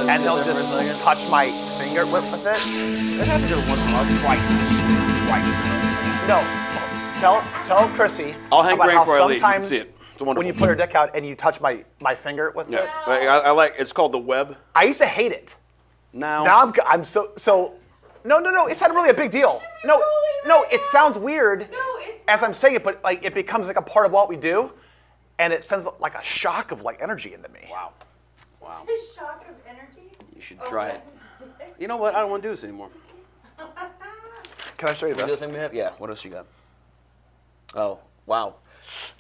and they'll just touch my finger with it. That happens every once in a while. Twice. No, tell Chrissy I'll hang about brain how before I leave. You can sometimes see it. It's wonderful. when you put her dick out and you touch my finger with it. I like. It's called the web. I used to hate it. Now I'm so. No. It's not really a big deal. No. It sounds weird as I'm saying it, but like it becomes like a part of what we do, and it sends like a shock of like energy into me. Wow. A shock of energy? You should try it. You know what? I don't want to do this anymore. Can I show you this? Yeah. What else you got? Oh, wow.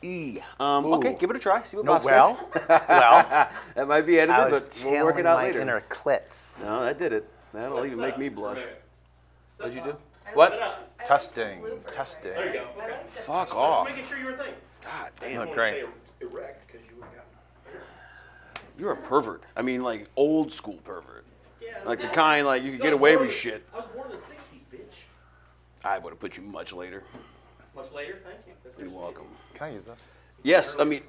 Okay, give it a try. See what Bob says. Well, That might be edited, but we'll work it out later. Inner Klitz. No, that did it. That'll even make me blush. What'd you do? What? Testing. There you go. Okay. Fuck off. Just making sure you were thinking. God You damn. look great. Stay erect because you would have gotten. You're a pervert. I mean, like old school pervert. Yeah. Like the kind like you could get away with shit. I was born in the '60s, bitch. I would have put you much later. Much later, thank you. You're welcome. Can I use this? Yes, I mean.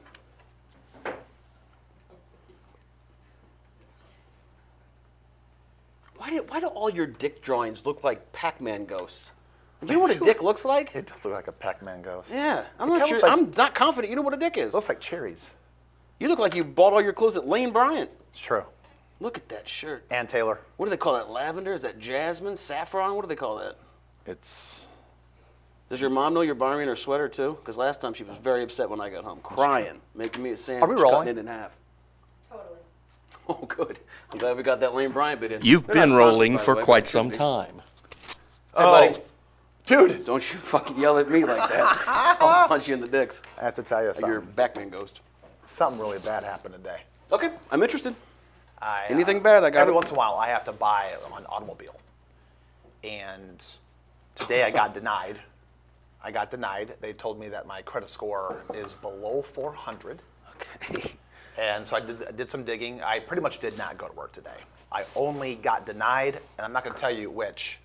Why do all your dick drawings look like Pac-Man ghosts? Do you know what a dick looks like? It does look like a Pac-Man ghost. Yeah, I'm It not kinda sure. looks like- I'm not confident. You know what a dick is? It looks like cherries. You look like you bought all your clothes at Lane Bryant. It's true. Look at that shirt. And Taylor. What do they call that? Lavender? Is that jasmine? Saffron? What do they call that? It's. Does your mom know you're borrowing her sweater too? Because last time she was very upset when I got home, crying, making me a sandwich, rolling? cutting it in half. Totally. Oh, good. I'm glad we got that Lane Bryant bit in. You've They're not been sponsored, rolling by the for way, quite but some should be. time. Hey, buddy, Dude, don't you fucking yell at me like that. I'll punch you in the dicks. I have to tell you Like you're a something. Batman ghost. Something really bad happened today. Okay, I'm interested. I, Anything bad? I got every it. once in a while I have to buy an automobile, and today I got denied. They told me that my credit score is below 400, Okay. and so I did some digging. I pretty much did not go to work today. I only got denied, and I'm not going to tell you which.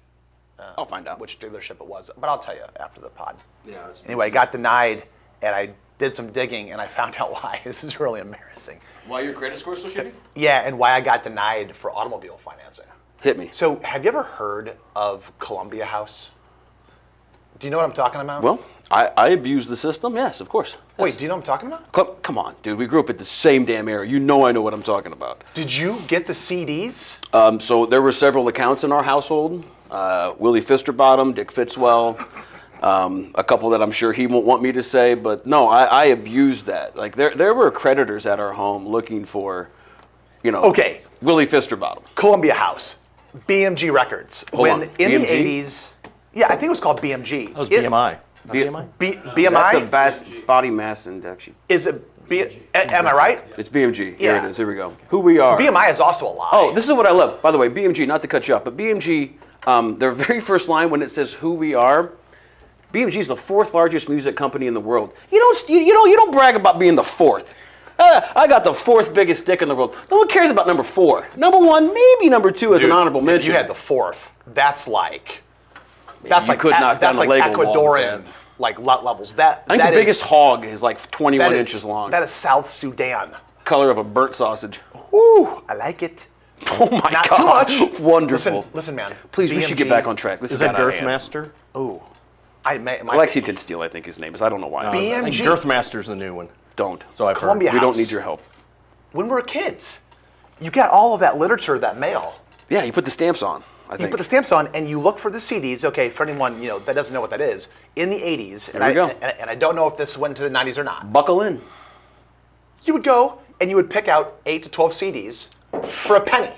I'll find out. Which dealership it was, but I'll tell you after the pod. Yeah. Anyway, I got denied, and I did some digging, and I found out why. This is really embarrassing. Why your credit score so shitty? Yeah, and why I got denied for automobile financing. Hit me. So, have you ever heard of Columbia House? Do you know what I'm talking about? Well, I abuse the system. Yes, of course. Wait, do you know what I'm talking about? Come on, dude. We grew up at the same damn era. You know I know what I'm talking about. Did you get the CDs? So there were several accounts in our household. Willie Fisterbottom, Dick Fitzwell, a couple that I'm sure he won't want me to say, but no, I abused that. Like there were creditors at our home looking for, Okay. Willie Fisterbottom. Columbia House, BMG Records. Hold on, In the BMG? 80s, yeah, I think it was called BMG. That was BMI. Not B- BMI? BMI? That's a body mass index. Is it am I right? It's BMG. Here Yeah. it is. Here we go. Who we are. BMI is also a lie. Oh, this is what I love. By the way, BMG, not to cut you off, but BMG, their very first line when it says who we are, BMG is the fourth largest music company in the world. You don't brag about being the fourth. I got the fourth biggest dick in the world. No one cares about number 4. Number 1, maybe number 2 as Dude, an honorable if mention. you had the fourth, that's like you like could knock down that's a like Lego wall with Ecuadorian that. like levels. That I think that the is- biggest hog is like 21 that is- inches long. That is South Sudan. Color of a burnt sausage. Ooh, I like it. Oh my Not God. too much. Wonderful. Listen, man. Please, we should get BMG back on track. This Is is that out of hand. Girthmaster? Ooh, Lexington Steel, I think his name is. I don't know why. I think BMG. Girthmaster's the new one. Don't. So I've Columbia heard. We don't House. need your help. When we were kids, you got all of that literature, that mail. Yeah, you put the stamps on, I You think. put the stamps on, and you look for the CDs. Okay, for anyone that doesn't know what that is, in the 80s, and There we go. and I don't know if this went to the 90s or not. Buckle in. You would go and you would pick out 8 to 12 CDs for a penny. I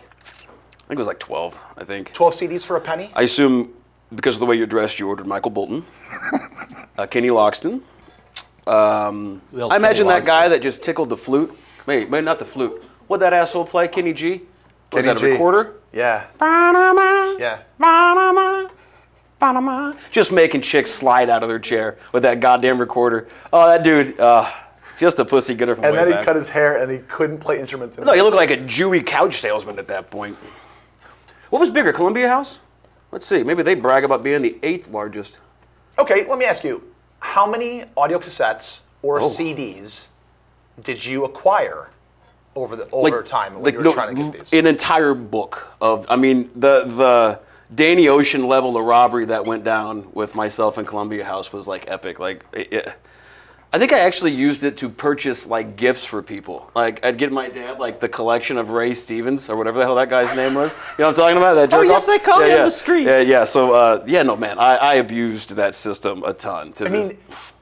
think it was like 12, I think. 12 CDs for a penny. I assume because of the way you're dressed, you ordered Michael Bolton, Kenny Loxton. I imagine that guy that just tickled the flute. Wait, not the flute. What'd that asshole play? Kenny G? Was Kenny that a G. recorder? Yeah. Yeah. Just making chicks slide out of their chair with that goddamn recorder. Oh, that dude, just a pussy getter from And way then back. he cut his hair and he couldn't play instruments. No, he looked like a Jewy couch salesman at that point. What was bigger, Columbia House? Let's see. Maybe they brag about being the 8th largest. Okay, let me ask you, how many audio cassettes or Oh. CDs did you acquire over time when you were trying to get these? An entire book of, I mean, the Danny Ocean level of robbery that went down with myself in Columbia House was like epic. Like, I think I actually used it to purchase like gifts for people. Like, I'd get my dad like the collection of Ray Stevens or whatever the hell that guy's name was. You know what I'm talking about? That jerk yes, off? they call me on the street. Yeah. So, no, man, I abused that system a ton.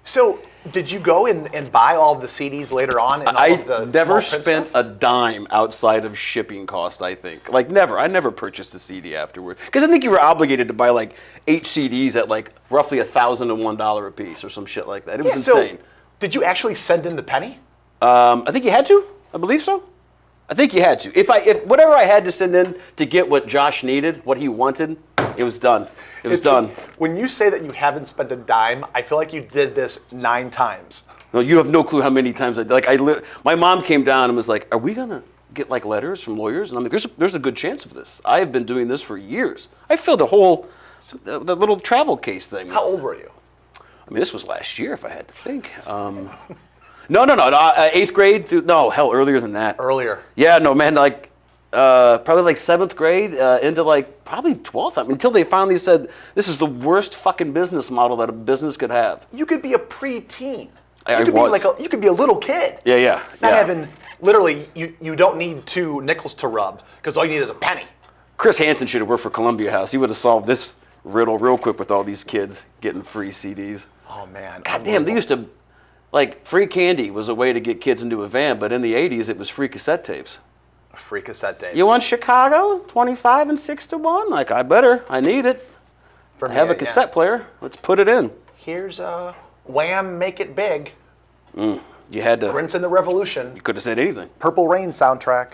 So did you go and buy all of the CDs later on? And all I of the never small print spent stuff? a dime outside of shipping cost, I think. Like, never. I never purchased a CD afterward. Because I think you were obligated to buy, like, 8 CDs at, like, roughly $1,001 a piece or some shit like that. It was insane. So did you actually send in the penny? I think you had to. I believe so. I think you had to. If whatever I had to send in to get what Josh needed, what he wanted, it was done. It was done. When you say that you haven't spent a dime, I feel like you did this 9 times. No, you have no clue how many times my mom came down and was like, "Are we gonna get like letters from lawyers?" And I'm like, "There's a good chance of this. I have been doing this for years. I filled the little travel case thing." How old were you? I mean, this was last year, if I had to think. No, 8th grade. No, hell, earlier than that. Earlier. Yeah, no, man, like probably like 7th grade into like probably 12th. I mean, until they finally said this is the worst fucking business model that a business could have. You could be a preteen. I You could was. be you could be a little kid. Yeah. Not having literally you don't need 2 nickels to rub because all you need is a penny. Chris Hansen should have worked for Columbia House. He would have solved this riddle real quick with all these kids getting free CDs. Oh man. God damn, they used to, like, free candy was a way to get kids into a van, but in the 80s it was free cassette tapes. Free cassette tapes. You want Chicago, 25 and 6 to 1? Like, I need it. For I me, have a yeah. cassette player. Let's put it in. Here's Wham! Make It Big. You had to, Prince and the Revolution. you could have said anything. Purple Rain soundtrack.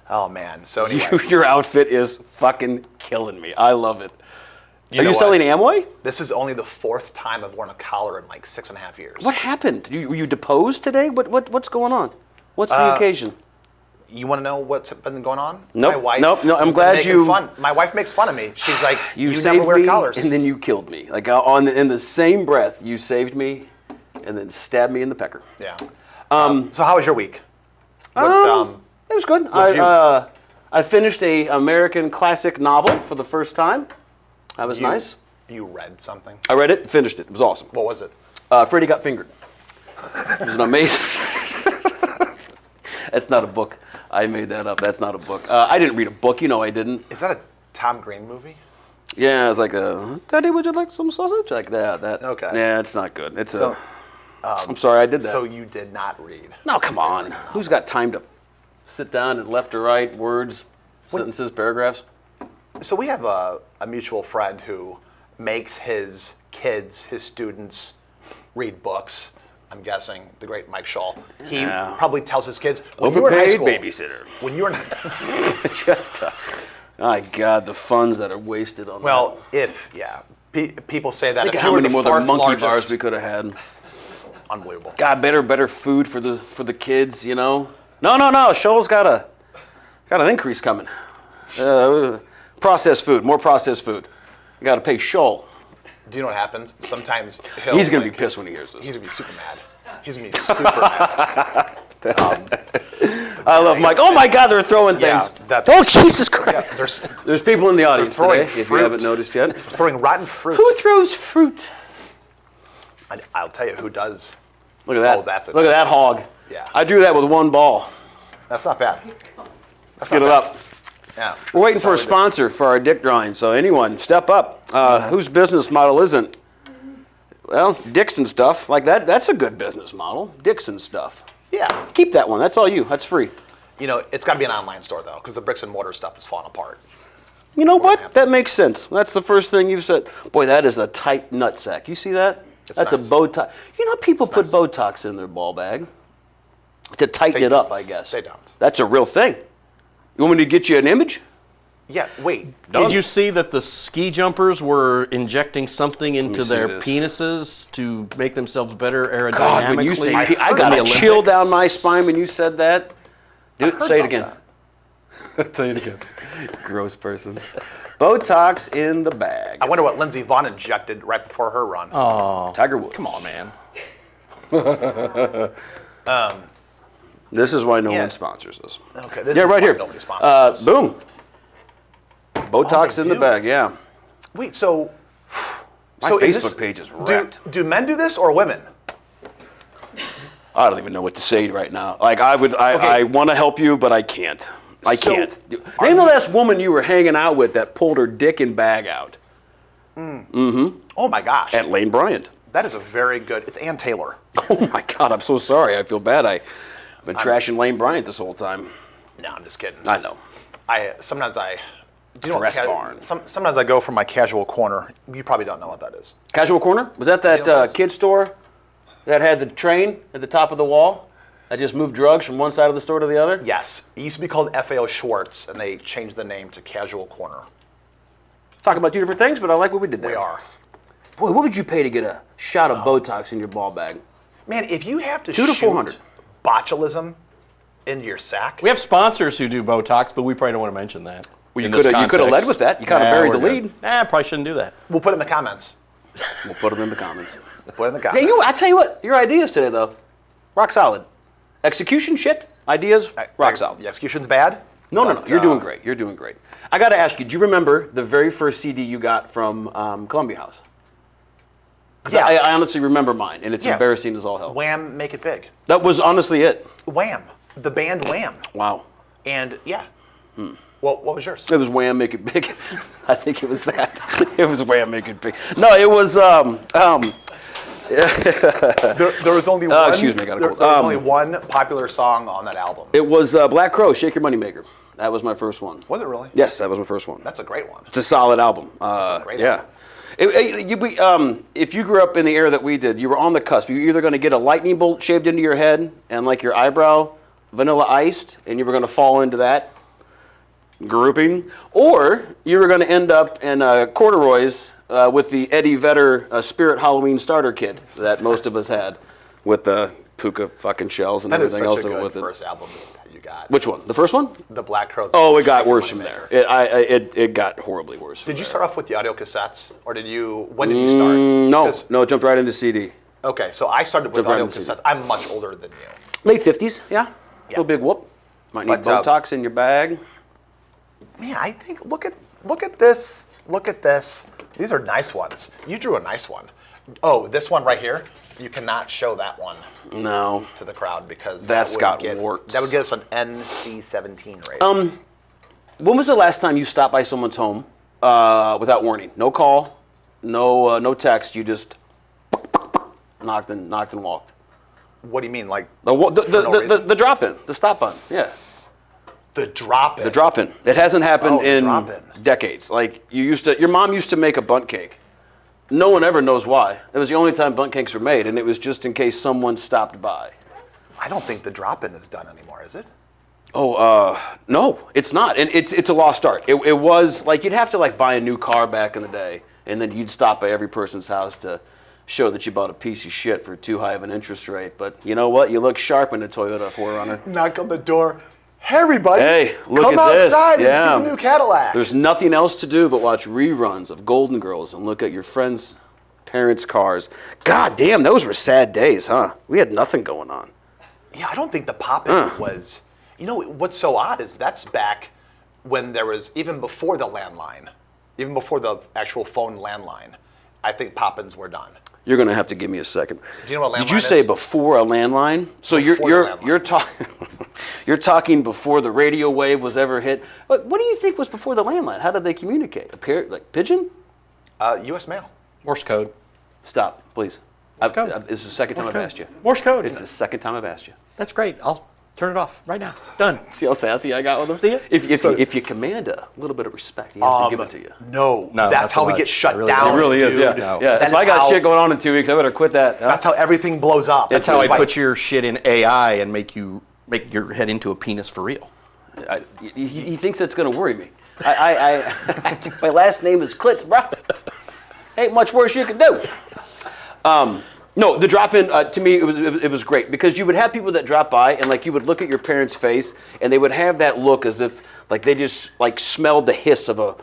Oh man. So anyway, Your outfit is fucking killing me. I love it. Are know you what? selling Amway? This is only the 4th time I've worn a collar in like 6.5 years. What happened? Were you deposed today? What's going on? What's the occasion? You want to know what's been going on? Nope, My wife. nope, no, I'm has been glad making you- Fun. My wife makes fun of me. She's like, You never saved wear me, collars. and then you killed me. Like in the same breath, you saved me, and then stabbed me in the pecker. Yeah. So how was your week? It was good. I finished a American classic novel for the first time. That was nice. You read something? I read it, finished it. It was awesome. What was it? Freddie Got Fingered. It was an amazing. That's not a book. I made that up. That's not a book. I didn't read a book. You know I didn't. Is that a Tom Green movie? Yeah, it's like Daddy, would you like some sausage? Like that. Okay. Yeah, it's not good. It's So, I'm sorry, I did that. So you did not read. No, come on. Who's got time to sit down and left or right, words, sentences, paragraphs? So we have a mutual friend who makes his kids, his students, read books. I'm guessing the great Mike Shaw. He Yeah. probably tells his kids when you were in high Overpaid school, babysitter. When you were in, Just, my God, the funds that are wasted on well, if people say that that. Think if of you how were many the more fourth monkey largest, bars we could have had. unbelievable. God, better food for the kids, you know. No. Shoal's got an increase coming. Processed food, more processed food. You got to pay Shoal. Do you know what happens? Sometimes He's gonna be pissed when he hears this. He's gonna be super mad. He's gonna be super mad. I love Mike. Oh my God, they're throwing things. Yeah, that's- Oh Jesus Christ! Yeah, There's people in the audience throwing today. If you fruit. haven't noticed yet. throwing rotten fruit. Who throws fruit? I'll tell you who does. Look at that. Oh, that's it. Look at that hog. Yeah. I do that with one ball. That's not bad. Let's get it up. Yeah. We're waiting for a sponsor for our dick drawing, so anyone, step up. Whose business model isn't? Well, Dixon stuff. Like that, that's a good business model. Dixon stuff. Yeah. Keep that one. That's all you. That's free. You know, it's got to be an online store though, because the bricks and mortar stuff is falling apart. You know what? That makes sense. That's the first thing you've said. Boy, that is a tight nutsack. You see that? That's nice. a Botox. You know, people put nice. Botox in their ball bag to tighten They it up, don't. I guess. They don't. That's a real thing. You want me to get you an image? Yeah. Wait. Did you see that the ski jumpers were injecting something into see their this. penises to make themselves better aerodynamically? God, when you say, I in got the a chill Olympics? down my spine when you said that. Dude, say it again. Say it again. Gross person. Botox in the bag. I wonder what Lindsey Vonn injected right before her run. Oh, Tiger Woods. come on, man. This is why no Yeah. one sponsors us. Okay, this Yeah, is right why here. nobody sponsors us. Boom. Botox they in the do? bag, yeah. Wait, so My is Facebook this- page is wrecked. Do men do this or women? I don't even know what to say right now. Like I want to help you, but I can't. I So, can't. Name the last woman you were hanging out with that pulled her dick and bag out. Oh my gosh, At Lane Bryant. that is a very good. It's Ann Taylor. Oh my God, I'm so sorry. I feel bad. I've been trashing Lane Bryant this whole time. No, I'm just kidding. I know. Sometimes I. Do you know what Dress barn. Sometimes I go for my casual corner. You probably don't know what that is. Casual Corner? Was that You know what it is? kid store that had the train at the top of the wall that just moved drugs from one side of the store to the other? Yes, it used to be called FAO Schwartz, and they changed the name to Casual Corner. Talking about two different things, but I like what we did there. We are. Boy, what would you pay to get a shot of Botox in your ball bag? Man, if you have to 200 to shoot 400. botulism into your sack, We have sponsors who do Botox, but we probably don't want to mention that. Well, you in this coulda context. led with that. You kinda Nah, buried we're the good. lead. Nah, probably shouldn't do that. we'll put it in the comments. We'll put them in the comments. We'll put it in the Hey, comments. I tell you what, your ideas today, though, rock solid. Execution, shit, ideas, rock solid. The execution's bad. No, but, you're doing great. You're doing great. I got to ask you, do you remember the very first CD you got from Columbia House? 'Cause Yeah. I honestly remember mine, and it's Yeah. embarrassing as all hell. Wham, Make It Big. That was honestly it. Wham, the band Wham, Wow. and yeah. Well, what was yours? It was Wham, Make It Big. I think it was that. It was Wham, Make It Big. No, it was. There was only one. excuse me, I got a there, cold. there was only one popular song on that album. It was Black Crow, Shake Your Moneymaker. That was my first one. Was it really? Yes, that was my first one. That's a great one. It's a solid album. a great yeah. album. If you grew up in the era that we did, you were on the cusp. You were either going to get a lightning bolt shaved into your head and like your eyebrow vanilla iced, and you were going to fall into that grouping, or you were going to end up in corduroys with the Eddie Vedder Spirit Halloween starter kit that most of us had, with the puka fucking shells and That is everything such else a good with it. first album that you got. Which one? The first one? The Black Crowes. Oh, it got worse from there. It got horribly worse. Did you start off with the audio cassettes, or did you? When did you start? No, 'Cause- no, it jumped right into CD. Okay, so I started with Jump right audio into CD. cassettes. I'm much older than you. Late 50s, yeah. Little big whoop. Might need But, Botox in your bag. Man, I think look at this. Look at this. These are nice ones. You drew a nice one. Oh, this one right here. You cannot show that one No. to the crowd because That's that would got get, warts. That would get us an NC-17 rating. When was the last time you stopped by someone's home without warning? No call, no text. You just knocked and walked. What do you mean, like The for no reason? the drop in, the stop button. Yeah, the drop-in? the drop in. It hasn't happened Oh, the in drop-in. decades. Like your mom used to make a bundt cake. No one ever knows why. It was the only time bundt cakes were made, and it was just in case someone stopped by. I don't think the drop-in is done anymore, is it? Oh, no, it's not, and it's a lost art. It was like you'd have to like buy a new car back in the day, and then you'd stop by every person's house to show that you bought a piece of shit for too high of an interest rate. But you know what? You look sharp in a Toyota 4Runner. Knock on the door. Hey, everybody. Hey, look come at this. outside Yeah. and see the new Cadillac. There's nothing else to do but watch reruns of Golden Girls and look at your friends' parents' cars. God damn, those were sad days, huh? We had nothing going on. Yeah, I don't think the pop-in was. You know what's so odd is that's back when there was even before the landline, even before the actual phone landline. I think pop-ins were done. You're gonna have to give me a second. Do you know what Did you landline say is? before a landline? So Before the landline. you're talking you're talking before the radio wave was ever hit. What do you think was before the landline? How did they communicate? Like pigeon? U.S. mail. Morse code. Stop, please. code. This is the second time Morse I've code. asked you. Morse code. It's the second time I've asked you. That's great. I'll turn it off right now. Done. See how sassy I got with him? See ya. If you command a little bit of respect, he has to give it to you. No, No, that's not how so we much. get shut I really down. don't. It really is, dude. yeah. No. Yeah. That If I is got how- shit going on in 2 weeks, I better quit that. Huh? That's how everything blows up. That's how I why- put your shit in AI and make your head into a penis for real. He thinks that's going to worry me. My last name is Klitz, bro. Ain't much worse you can do. No, the drop-in, to me, it was great because you would have people that drop by and like you would look at your parents' face and they would have that look as if like they just like smelled the hiss of a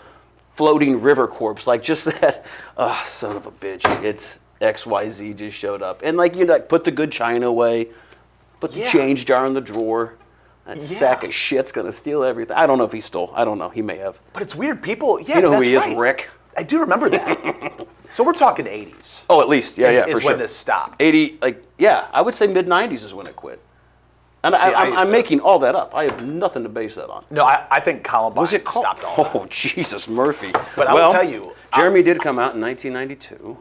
floating river corpse, like just that, oh, son of a bitch, it's XYZ just showed up. And like you like put the good china away, Put the Yeah. change jar in the drawer. That Yeah. sack of shit's gonna steal everything. I don't know if he stole. I don't know. He may have. But it's weird. People, yeah, You know who that's he is, right. Rick? I do remember that. So we're talking 80s. Oh, at least. Yeah, is for when sure. this stopped. 80, I would say mid-90s is when it quit. And See, I I'm used to- making all that up. I have nothing to base that on. No, I think Columbine Was it called? stopped all that. Oh, Jesus, Murphy. But I will tell you, Jeremy did come out in 1992.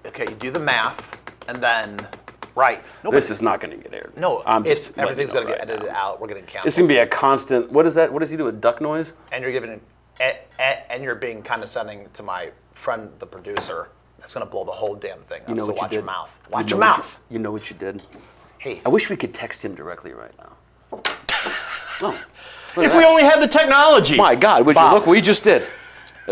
Okay, you do the math, and then, right. No, This but- is not going to get aired. No, I'm it's just letting everything's you going know to get right edited now. out. We're going to cancel. It's going to be a constant. What is that? What does he do? A duck noise? And you're giving, and you're being condescending to my friend, the producer. That's going to blow the whole damn thing up. You know so what you watch did. your mouth. You Watch know your what mouth. You know what you did. Hey, I wish we could text him directly right now. Oh, If we only had the technology. my God! Would you Bob. look what we just did?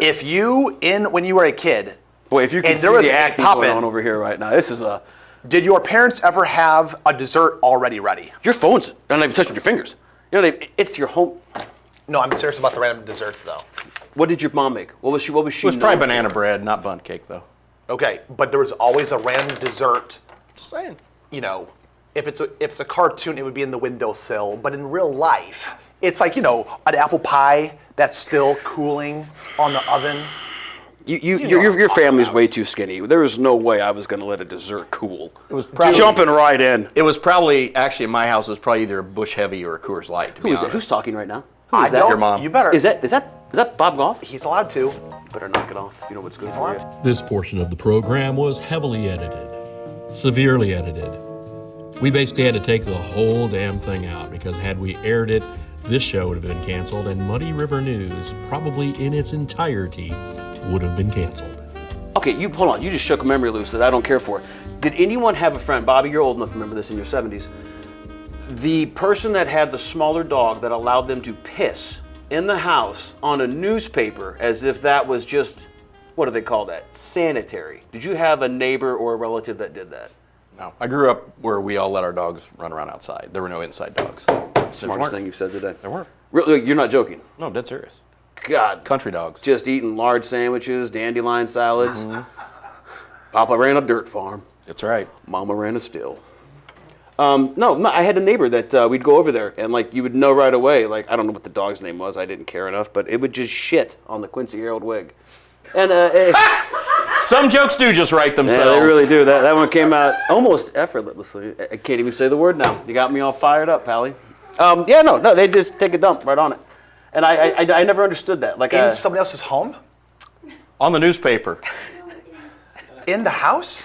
if you when you were a kid, Boy, if you could And see there was the a acting pop-in. going on over here right now, this is a. did your parents ever have a dessert already ready? Your phone's not even touching your fingers. You know, it's your home. No, I'm serious about the random desserts though. What did your mom make? What was she? What was she? It was probably known banana for? bread, not bundt cake, though. Okay, but there was always a random dessert. Just saying. You know, if it's a cartoon, it would be in the windowsill. But in real life, it's like an apple pie that's still cooling on the oven. Your family's way too skinny. There was no way I was going to let a dessert cool. It was probably Jumping right in. It was probably actually in my house. It was probably either a Bush Heavy or a Coors Light. To be Who is that? honest. Who's talking right now? Who I is that? don't. Your mom. You better. Is that Bob Goff? He's allowed to. Better knock it off if you know what's good for you. This portion of the program was heavily edited, severely edited. We basically had to take the whole damn thing out because had we aired it, this show would have been canceled and Muddy River News, probably in its entirety, would have been canceled. Okay, you hold on. You just shook a memory loose that I don't care for. Did anyone have a friend, Bobby, you're old enough to remember this in your 70s, the person that had the smaller dog that allowed them to piss in the house on a newspaper as if that was just, what do they call that? Sanitary. Did you have a neighbor or a relative that did that? No, I grew up where we all let our dogs run around outside. There were no inside dogs. Smartest thing you've said today. There weren't. Really, you're not joking. No, dead serious. God. Country dogs. Just eating large sandwiches, dandelion salads. Papa ran a dirt farm. That's right. Mama ran a still. No, I had a neighbor that we'd go over there, and you would know right away. I don't know what the dog's name was. I didn't care enough, but it would just shit on the Quincy Herald wig. And Some jokes do just write yeah, themselves. they really do. That one came out almost effortlessly. I can't even say the word now. You got me all fired up, Pally. No, they just take a dump right on it, and I never understood that. In somebody else's home? On the newspaper. In the house?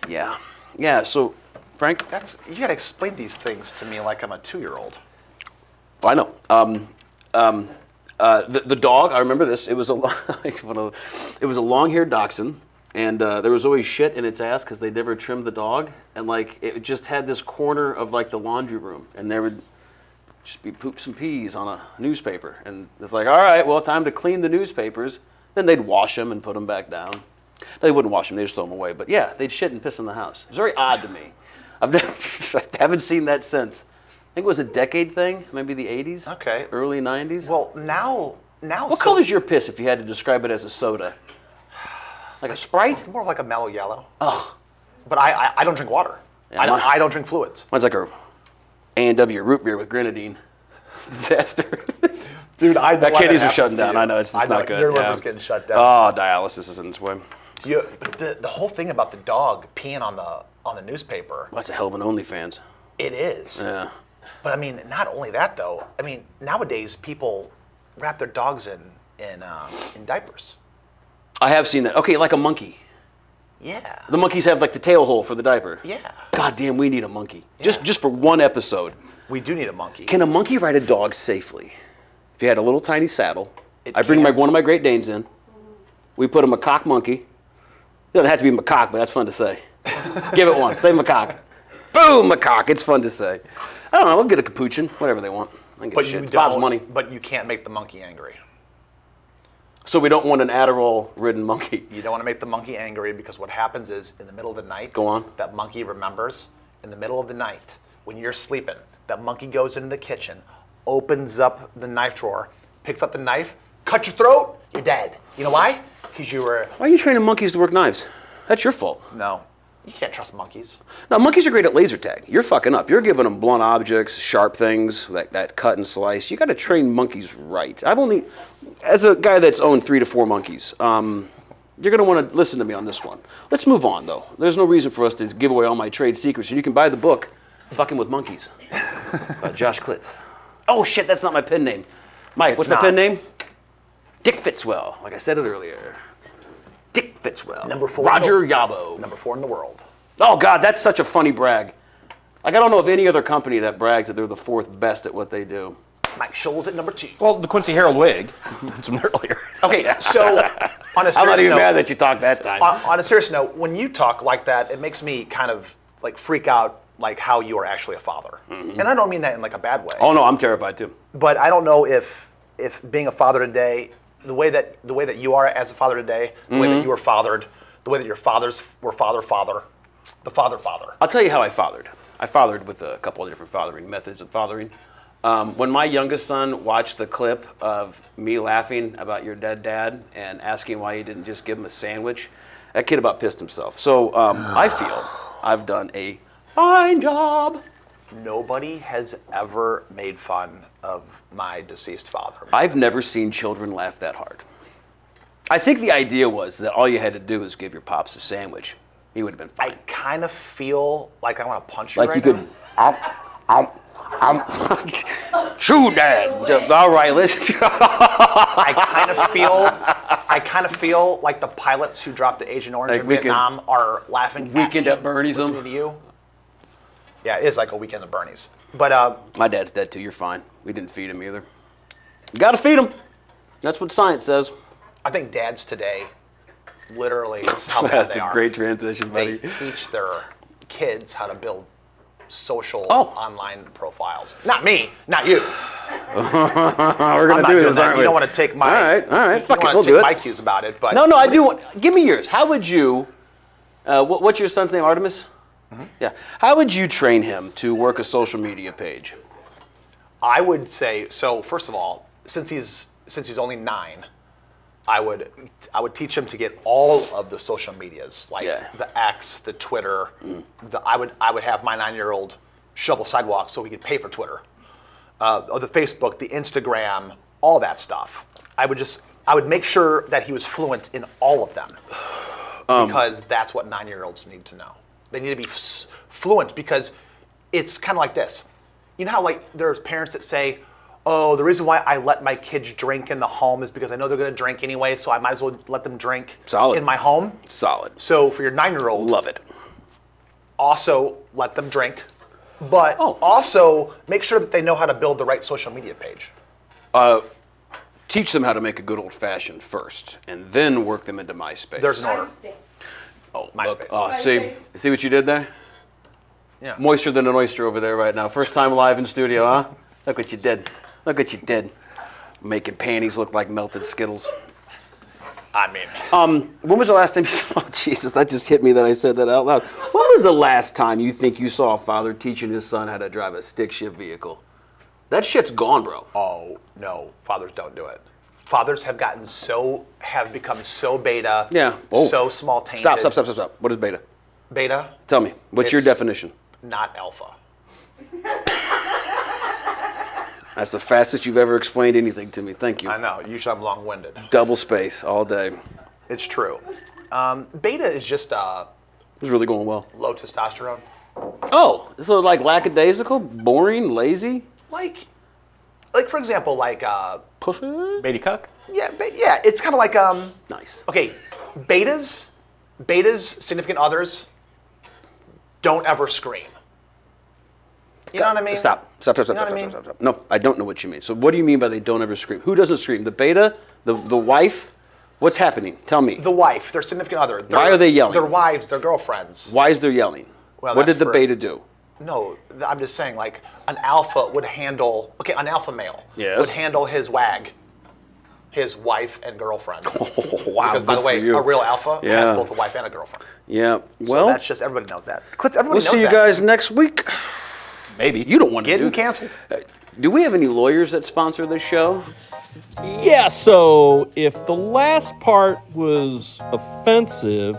yeah. So, Frank, You got to explain these things to me like I'm a 2-year-old. I know. The dog, I remember this. It was a long-haired dachshund, and there was always shit in its ass because they never trimmed the dog, and it just had this corner of the laundry room, and there would just be poops and peas on a newspaper, and it's all right, well, time to clean the newspapers. Then they'd wash them and put them back down. They wouldn't wash them; they just throw them away. But yeah, they'd shit and piss in the house. It was very odd to me. I haven't seen that since. I think it was a decade thing, maybe the 80s. Okay. Early 90s. Well, now. What color's your piss if you had to describe it as a soda? Like a Sprite? It's more like a mellow yellow. Oh, But I don't drink water. Yeah, I don't drink fluids. mine's like a A&W root beer with grenadine. It's a disaster. Dude, I know That why kidneys are happens shutting to down. you. I know it's I know, not good. Your yeah. liver's getting shut down. Oh, dialysis is in its way. But the whole thing about the dog peeing on the newspaper, That's a hell of an OnlyFans. it is. Yeah. But I mean, not only that though. I mean, nowadays people wrap their dogs in diapers. I have seen that. Okay, like a monkey. Yeah. The monkeys have the tail hole for the diaper. Yeah. God damn, we need a monkey. Yeah. Just for one episode. We do need a monkey. Can a monkey ride a dog safely? If you had a little tiny saddle, It I bring can. one of my Great Danes in. We put a macaque monkey. It doesn't have to be macaque, but that's fun to say. Give it one. Say macaque. Boom, macaque. It's fun to say. I don't know. We'll get a capuchin, whatever they want. I don't give a But shit. you It's Bob's don't. money. But you can't make the monkey angry. So we don't want an Adderall-ridden monkey. You don't want to make the monkey angry because what happens is in the middle of the night, Go on. that monkey remembers in the middle of the night when you're sleeping, that monkey goes into the kitchen, opens up the knife drawer, picks up the knife, cut your throat, you're dead. You know why? Because you were, Why are you training monkeys to work knives? That's your fault. no. You can't trust monkeys. Now, monkeys are great at laser tag. You're fucking up. You're giving them blunt objects, sharp things, that cut and slice. You got to train monkeys right. I've only, as a guy that's owned 3 to 4 monkeys, you're going to want to listen to me on this one. Let's move on, though. There's no reason for us to give away all my trade secrets. And you can buy the book, Fucking with Monkeys, by Josh Klitz. Oh, shit, that's not my pen name. Mike, what's my pen name? Dick Fitzwell, like I said it earlier. Dick Fitzwell. Number 4. Roger Yabo. Number 4 in the world. Oh, God, that's such a funny brag. Like, I don't know of any other company that brags that they're the 4th best at what they do. Mike Scholl's at number 2. Well, the Quincy Herald wig. Mentioned earlier. Okay, so on a serious I'm not even note, mad that you talked that time. on a serious note, when you talk like that, it makes me kind of like freak out, like how you are actually a father. And I don't mean that in like a bad way. Oh, no, I'm terrified, too. But I don't know if being a father today, the way that you are as a father today, the way that you were fathered, the way that your fathers were father, the father. I'll tell you how I fathered. I fathered with a couple of different fathering methods of fathering. When my youngest son watched the clip of me laughing about your dead dad and asking why he didn't just give him a sandwich, that kid about pissed himself. So I feel I've done a fine job. Nobody has ever made fun of my deceased father. I've never seen children laugh that hard. I think the idea was that all you had to do was give your pops a sandwich. He would have been fine. I kind of feel like I want to punch you Like right you could, true dad. All right, listen. I kind of feel like the pilots who dropped the Agent Orange Like in Weekend- Vietnam are laughing. Weekend you, at Bernie's them. listening to you. Yeah, it is like a Weekend at Bernie's. But My dad's dead too. You're fine. We didn't feed him either. You gotta feed him. That's what science says. I think dads today, literally, this is how bad That's they a are. great transition, They buddy. teach their kids how to build social Oh. online profiles. Not me, not you. We're I'm gonna not do doing this, that. aren't You we? don't want to take my. All right. You Fuck it, don't we'll want do to it. take my cues about it, but No, I do want. Give me yours. How would you? What's your son's name? Artemis. Yeah. How would you train him to work a social media page? I would say so. First of all, since he's only 9, I would teach him to get all of the social medias, like the X, the Twitter. I would have my 9-year-old shovel sidewalks so he could pay for Twitter, or the Facebook, the Instagram, all that stuff. I would make sure that he was fluent in all of them, because that's what 9-year-olds need to know. They need to be fluent, because it's kind of like this. You know how like there's parents that say, oh, the reason why I let my kids drink in the home is because I know they're going to drink anyway, so I might as well let them drink in my home. Solid. So for your 9-year-old, Love it. also let them drink, but also make sure that they know how to build the right social media page. Teach them how to make a good old fashioned first, and then work them into MySpace. There's an order. Oh, MySpace. look. Oh, MySpace. see what you did there? Yeah. Moister than an oyster over there right now. First time live in studio, huh? Look what you did. Look what you did. Making panties look like melted Skittles. I mean, When was the last time you saw? Oh, Jesus, that just hit me that I said that out loud. When was the last time you think you saw a father teaching his son how to drive a stick shift vehicle? That shit's gone, bro. oh no, fathers don't do it. Fathers have become so beta, Yeah. Oh. so small tainted. Stop. What is beta? Beta, Tell me. What's your It's- definition? not alpha. That's the fastest you've ever explained anything to me. Thank you. I know, usually I'm long-winded. Double space all day. It's true. Beta is just It's really going well. low testosterone. Oh, so like lackadaisical, boring, lazy? Like for example, like Pussy? Baby cuck? yeah, it's kind of like Nice. okay, betas, significant others, don't ever scream. You know what I mean? Stop. You know what I mean? Stop. No, I don't know what you mean. So what do you mean by they don't ever scream? Who doesn't scream? The beta? The wife? What's happening? Tell me. The wife, their significant other. Why are they yelling? Their wives, their girlfriends. Why is there yelling? Well, what that's did the for- beta do? No, I'm just saying, like, an alpha would handle, an alpha male Yes. would handle his wag, his wife and girlfriend. Wow, Because, by the good way, for you. a real alpha Yeah. has both a wife and a girlfriend. Yeah. So Well, that's just, everybody knows that. Klitz, everybody we'll knows see you that. guys next week. Maybe. You don't want to do Getting that. canceled. Do we have any lawyers that sponsor this show? Yeah, so if the last part was offensive,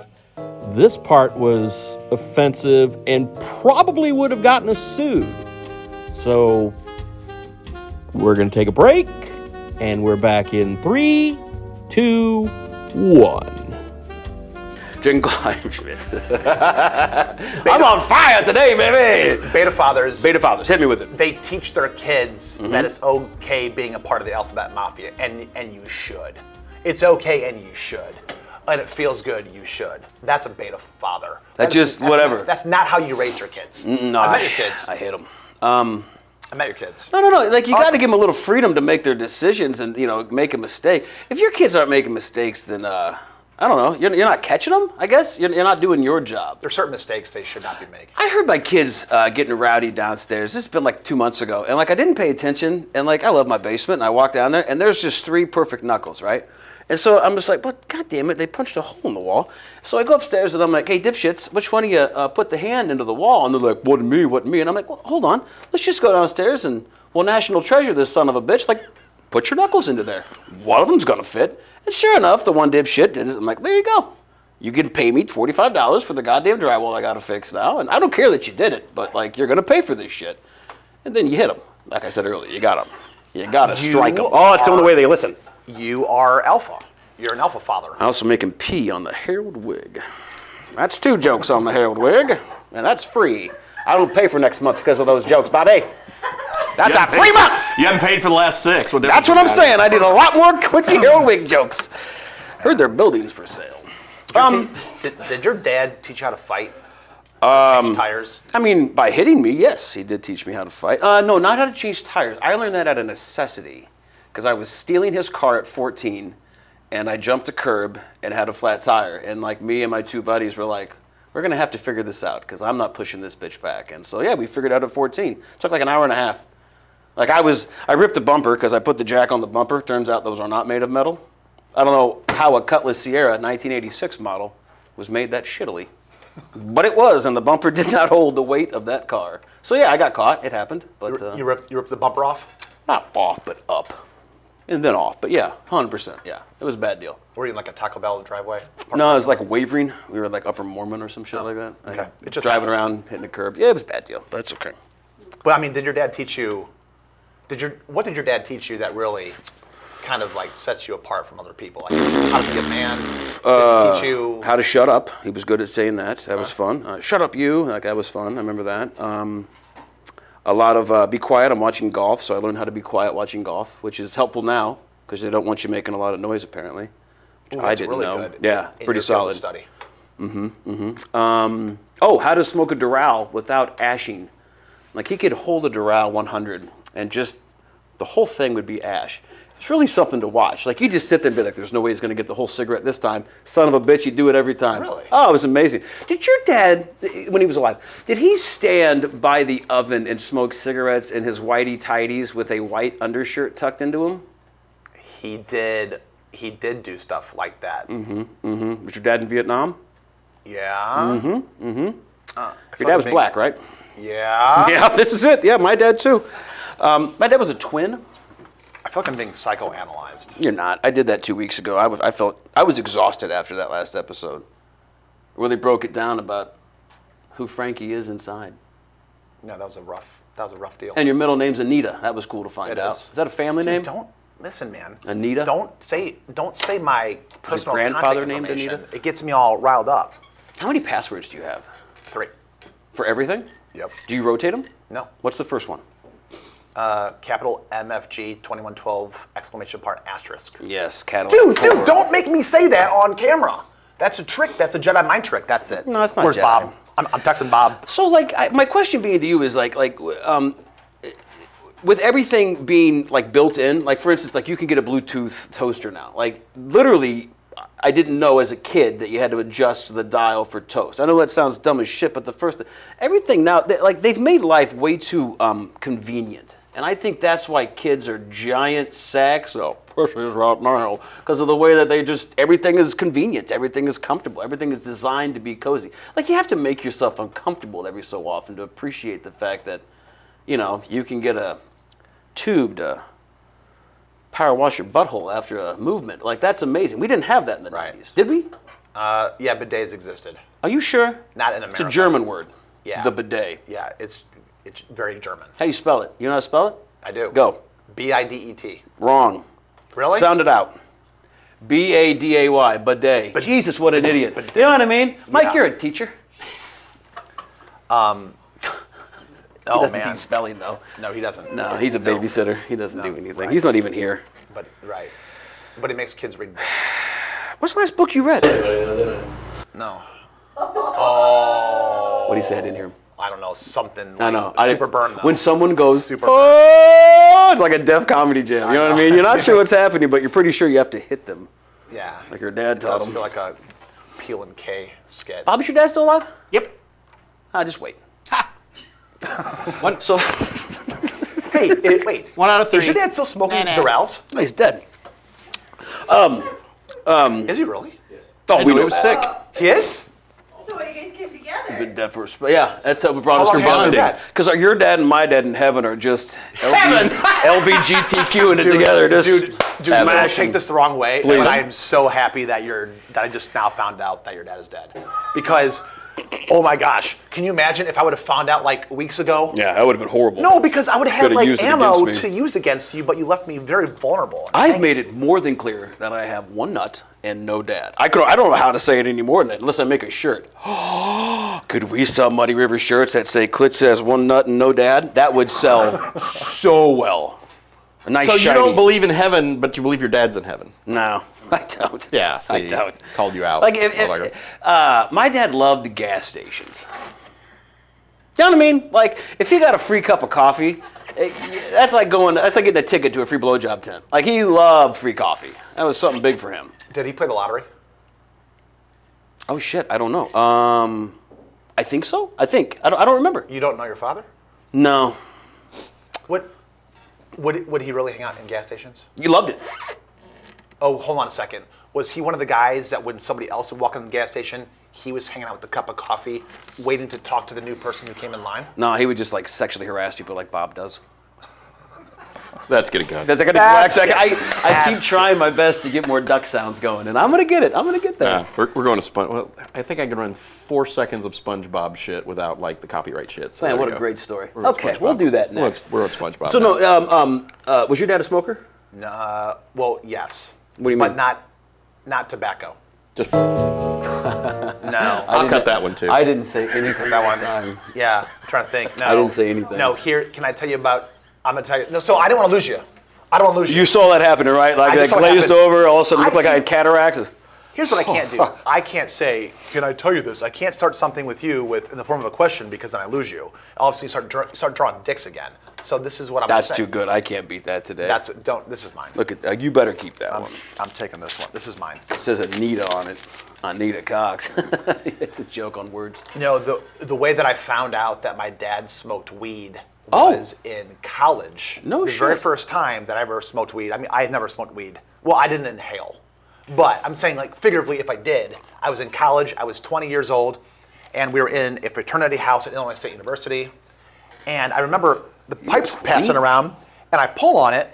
this part was offensive, and probably would have gotten us sued. So we're going to take a break, and we're back in 3, 2, 1. Jingle. I'm on fire today, baby. Beta fathers, Beta fathers, hit me with it. they teach their kids that it's okay being a part of the alphabet mafia, and you should. It's okay, and you should. And it feels good, you should. That's a beta father. Whatever. That's not how you raise your kids. No, I met your kids. I hate them. I met your kids. No. Like, you got to give them a little freedom to make their decisions and, make a mistake. If your kids aren't making mistakes, then, I don't know. You're not catching them, I guess? You're not doing your job. There's certain mistakes they should not be making. I heard my kids getting rowdy downstairs. This has been like 2 months ago. And, I didn't pay attention. And, I love my basement. And I walk down there, and there's just 3 perfect knuckles, right? And so I'm just like, but God damn it, they punched a hole in the wall. So I go upstairs, and I'm like, hey, dipshits, which one of you put the hand into the wall? And they're like, wasn't me. And I'm like, well, hold on. Let's just go downstairs and we'll national treasure this son of a bitch. Like, put your knuckles into there. One of them's going to fit. And sure enough, the one dipshit did it. I'm like, there you go. You can pay me $45 for the goddamn drywall I got to fix now. And I don't care that you did it, but, you're going to pay for this shit. And then you hit them. Like I said earlier, you got them. You got to strike them. Oh, it's the only way they listen. You are alpha. You're an alpha father. I also make him pee on the Herald wig. That's 2 jokes on the Herald wig, and that's free. I don't pay for next month because of those jokes, Bobby. That's a free month. You haven't paid for the last 6. That's what I'm saying. I need a lot more Quincy Herald wig jokes. Heard their buildings for sale. Did your dad teach you how to fight? Change tires? I mean, by hitting me, yes, he did teach me how to fight. No, not how to change tires. I learned that out of necessity because I was stealing his car at 14. And I jumped a curb and had a flat tire. And me and my 2 buddies were like, we're going to have to figure this out because I'm not pushing this bitch back. And so, yeah, we figured it out at 14. It took an hour and a half. I ripped the bumper because I put the jack on the bumper. Turns out those are not made of metal. I don't know how a Cutlass Sierra 1986 model was made that shittily. But it was, and the bumper did not hold the weight of that car. So, yeah, I got caught. It happened. But You ripped the bumper off? Not off, but up. And then off, but yeah, 100%, yeah. It was a bad deal. Were you in a Taco Bell driveway? No, it was wavering. We were Upper Mormon or some shit like that. Okay. It just driving happens. around, hitting a curb. Yeah, it was a bad deal, but it's okay. But I mean, did your dad teach you, what did your dad teach you that really kind of sets you apart from other people? How to be a man? Did he teach you? How to shut up. He was good at saying that. That was fun. Shut up, you. That was fun. I remember that. A lot of be quiet. I'm watching golf, so I learned how to be quiet watching golf, which is helpful now because they don't want you making a lot of noise, apparently. Which I didn't really know. Good Yeah, in pretty your field solid. of study. How to smoke a Doral without ashing. He could hold a Doral 100 and just the whole thing would be ash. It's really something to watch. You just sit there and be like, there's no way he's going to get the whole cigarette this time. Son of a bitch, you do it every time. Really? Oh, it was amazing. Did your dad, when he was alive, did he stand by the oven and smoke cigarettes in his whitey tighties with a white undershirt tucked into him? He did do stuff like that. Was your dad in Vietnam? Yeah. Your dad was black, right? Yeah. Yeah, this is it. Yeah, my dad too. My dad was a twin. I feel like I'm being psychoanalyzed. You're not. I did that 2 weeks ago. I felt I was exhausted after that last episode, where they broke it down about who Frankie is inside. No, that was a rough deal. And your middle name's Anita. That was cool to find out. Is that a family name? Don't listen, man. Anita? Don't say my personal grandfather contact named information. Anita? It gets me all riled up. How many passwords do you have? 3. For everything? Yep. Do you rotate them? No. What's the first one? Capital MFG 2112 exclamation part asterisk. Yes, Cadillac. Dude, don't make me say that on camera. That's a trick. That's a Jedi mind trick. That's it. No, it's not Where's Jedi. Bob? I'm texting Bob. So, my question being to you is, with everything being, built in, for instance, you can get a Bluetooth toaster now. Literally, I didn't know as a kid that you had to adjust the dial for toast. I know that sounds dumb as shit, but everything now, they've made life way too convenient. And I think that's why kids are giant sacks. Oh, pussies right now. Because of the way that everything is convenient. Everything is comfortable. Everything is designed to be cozy. You have to make yourself uncomfortable every so often to appreciate the fact that, you can get a tube to power wash your butthole after a movement. That's amazing. We didn't have that in the 90s. Did we? Yeah, bidets existed. Are you sure? Not in America. It's a German word. Yeah. The bidet. Yeah, it's very German. How do you spell it? You know how to spell it? I do. Go. B-I-D-E-T. Wrong. Really? Sound it out. B-A-D-A-Y, bidet. Jesus, what an idiot. You know what I mean? Mike, you're a teacher. He doesn't do spelling, though. No, he doesn't. No, he's a babysitter. He doesn't do anything. He's not even here. But right. But he makes kids read books. What's the last book you read? No. What do you say? I didn't hear him. I don't know, something I like know. super burn, though. When someone goes, Super oh, it's like a deaf comedy jam. You know what I mean? You're not sure what's happening, but you're pretty sure you have to hit them. Yeah. Like your dad It taught does him. feel like a Peel and K sketch. Bob, is your dad still alive? Yep. Just wait. So, Hey, wait. 1 out of 3. Is your dad still smoking Durrells? no, he's dead. Is he really? Oh, He was sick. He is? So when you guys came together. Been dead for yeah, that's how we brought How us long to have you been bonding. dead? Because your dad and my dad in heaven are just LBGTQing it together. Just Dude, don't smashing. take this the wrong way, Please. but I'm so happy that I just now found out that your dad is dead. Because, oh my gosh, can you imagine if I would have found out like weeks ago? Yeah, that would have been horrible. No, because I would have had Could've like used it ammo against me. to use against you, but you left me very vulnerable. I've made it more than clear that I have one nut and no dad. I don't know how to say it anymore than that unless I make a shirt. Could we sell Muddy River shirts that say Klitz says one nut and no dad? That would sell so well. A nice So shiny. you don't believe in heaven, but you believe your dad's in heaven. No, I don't. Yeah, see, I don't. Called you out. Like, my dad loved gas stations. You know what I mean? Like, if he got a free cup of coffee, that's like getting a ticket to a free blowjob tent. Like, he loved free coffee. That was something big for him. Did he play the lottery? Oh shit, I don't know. I think so. I don't remember. You don't know your father? No, Would he really hang out in gas stations? you loved it. Oh, hold on a second. Was he one of the guys that when somebody else would walk in the gas station, he was hanging out with a cup of coffee, waiting to talk to the new person who came in line? No, he would just like sexually harass people like Bob does. That's getting good. I keep trying my best to get more duck sounds going, and I'm gonna get it. I'm gonna get there. Yeah, we're going to Sponge. Well, I think I can run 4 seconds of SpongeBob shit without like the copyright shit. So Man, there what we a go. great story. We're on Okay, SpongeBob. we'll do that next. We're on SpongeBob. So now. no, was your dad a smoker? Well, yes. What do you but mean? not tobacco. Just No. I'll cut that one too. I didn't say anything. That one. Time. Yeah, I'm trying to think. No. I didn't say anything. No, here, can I tell you about, I'm going to tell you. No, so I didn't want to lose you. I don't want to lose you. You saw that happening, right? Like I that just saw it glazed happen. over, all of a sudden looked I've like I had seen- cataracts. Here's what I can't do. I can't say, can I tell you this? I can't start something with you in the form of a question because then I lose you. I'll obviously start drawing dicks again. So this is what I'm That's saying. too good. I can't beat that today. This is mine. Look at you. Better keep that one. I'm taking this one. This is mine. It says Anita on it. Anita Cox. It's a joke on words. No, the way that I found out that my dad smoked weed Oh. was in college. No the shit. very first time that I ever smoked weed. I mean, I had never smoked weed. Well, I didn't inhale. But I'm saying, like, figuratively, if I did, I was in college, I was 20 years old, and we were in a fraternity house at Illinois State University. And I remember the pipes passing around, and I pull on it.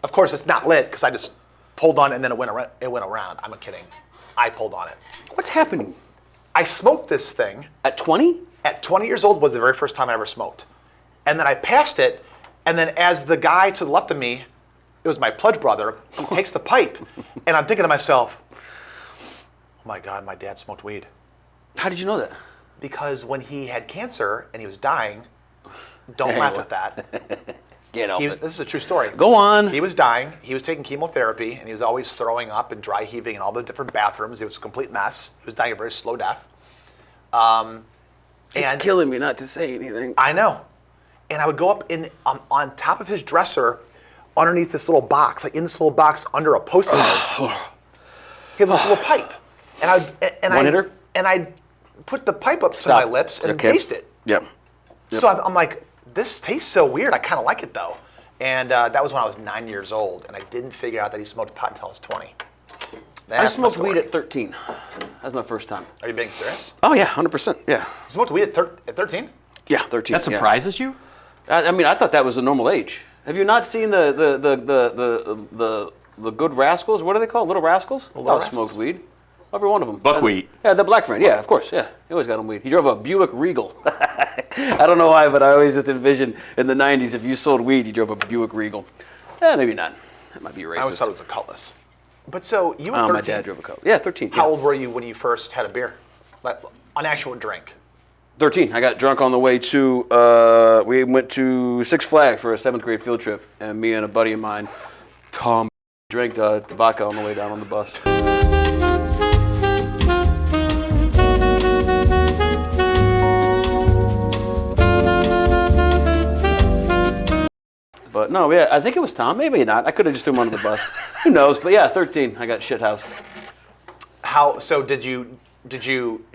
Of course, it's not lit because I just pulled on it and then it went around. I'm not kidding. I pulled on it. What's happening? I smoked this thing. At 20? At 20 years old was the very first time I ever smoked. And then I passed it, and then as the guy to the left of me, it was my pledge brother, he takes the pipe, and I'm thinking to myself, oh my God, my dad smoked weed. How did you know that? Because when he had cancer and he was dying, don't laugh at that. Can't help it. This is a true story. Go on. He was dying, he was taking chemotherapy, and he was always throwing up and dry heaving in all the different bathrooms. It was a complete mess. He was dying a very slow death. It's killing me not to say anything. I know. And I would go up on top of his dresser, underneath this little box, like in this little box under a post-it note. He had this little pipe, and I'd put the pipe up to my lips and taste it. Yep. So I'm like, this tastes so weird. I kind of like it though. And that was when I was 9 years old, and I didn't figure out that he smoked pot until I was 20. I smoked weed at 13. That was my first time. Are you being serious? Oh yeah, 100%. Yeah. You smoked weed at 13? Yeah, 13. That surprises you? I mean, I thought that was a normal age. Have you not seen the Good Rascals? What are they called? Little Rascals? Little All Rascals? smoked weed. Every one of them. Buckwheat. Yeah, the black friend. Yeah, of course. Yeah, he always got him weed. He drove a Buick Regal. I don't know why, but I always just envisioned in the 90s, if you sold weed, you drove a Buick Regal. Maybe not. That might be racist. I always thought it was a Cutlass. But so you were 13. My dad drove a Cutlass. Yeah, 13. How old were you when you first had a beer? Like, an actual drink? 13. I got drunk on the way to, we went to Six Flags for a 7th grade field trip, and me and a buddy of mine, Tom, drank the vodka on the way down on the bus. But no, yeah, I think it was Tom. Maybe not. I could have just threw him under the bus. Who knows? But yeah, 13. I got shithoused. How? So did you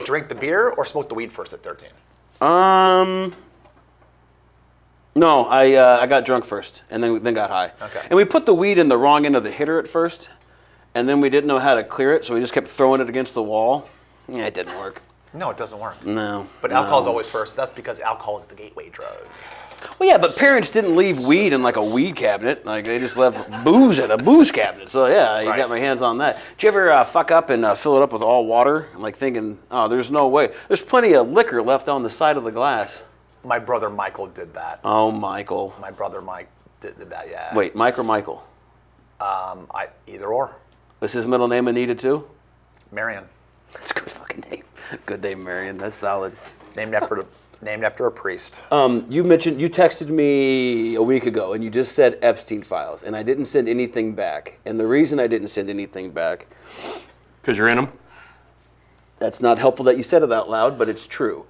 drink the beer or smoke the weed first at 13? No, I got drunk first and then got high. Okay. And we put the weed in the wrong end of the hitter at first, and then we didn't know how to clear it, so we just kept throwing it against the wall. Yeah, it didn't work. No, it doesn't work. No. But alcohol's always first. That's because alcohol is the gateway drug. Well, yeah, but parents didn't leave weed in like a weed cabinet. Like they just left booze in a booze cabinet. So yeah, you got my hands on that. Did you ever fuck up and fill it up with all water? Like thinking, oh, there's no way. There's plenty of liquor left on the side of the glass. My brother Michael did that. Oh, Michael. My brother Mike did that, yeah. Wait, Mike or Michael? Either or. Was his middle name Anita too? Marion. That's a good fucking name. Good name, Marion. That's solid. Named after a priest. You texted me a week ago, and you just said Epstein files, and I didn't send anything back. And the reason I didn't send anything back, Because you're in them? that's not helpful that you said it out loud, but it's true.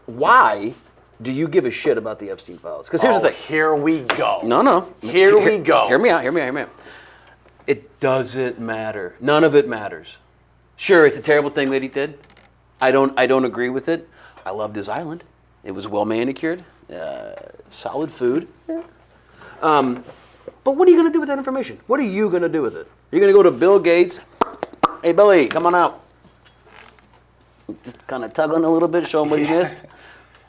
Why do you give a shit about the Epstein files? Because here's the thing. Here we go. No. Here we go. Hear me out. It doesn't matter. None of it matters. Sure, it's a terrible thing that he did. I don't agree with it. I loved his island. It was well manicured, solid food. Yeah. But what are you going to do with that information? What are you going to do with it? You're going to go to Bill Gates. Hey, Billy, come on out. Just kind of tug on a little bit, show him what he missed.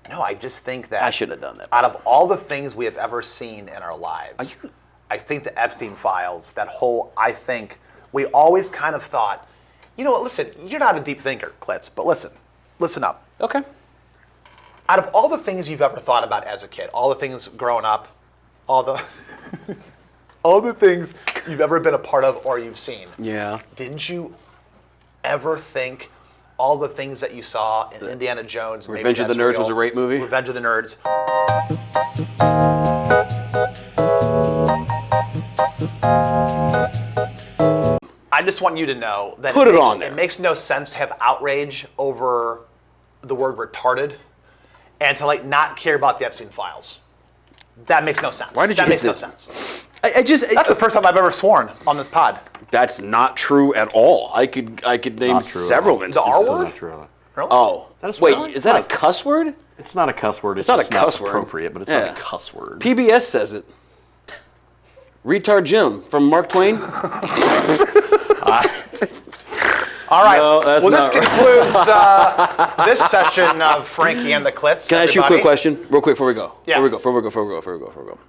No, I just think that I should have done that. out of all the things we have ever seen in our lives, I think the Epstein files, I think we always kind of thought, you know what, listen, you're not a deep thinker, Klitz, but listen up. Okay. Out of all the things you've ever thought about as a kid, all the things growing up, all the things you've ever been a part of or you've seen, Yeah. didn't you ever think all the things that you saw in Indiana Jones, maybe Revenge of the that's Nerds real? was a rape movie? Revenge of the Nerds. I just want you to know that Put it on there. It makes no sense to have outrage over the word retarded and to not care about the Epstein files. That makes no sense. Why did you that makes hit no the- sense. That's the first time I've ever sworn on this pod. That's not true at all. I could name Not true at several all. instances. R That's word? not true. Really? Oh, that a wait, swear? is that a cuss word? It's not a cuss word. It's not a just cuss word. appropriate, but it's Yeah. not a cuss word. PBS says it. Retard Jim from Mark Twain. All right. No, that's well, not this concludes this session of Frankie and the Klitz. Can I ask you a quick everybody. question, real quick before we go? Yeah. Before we go.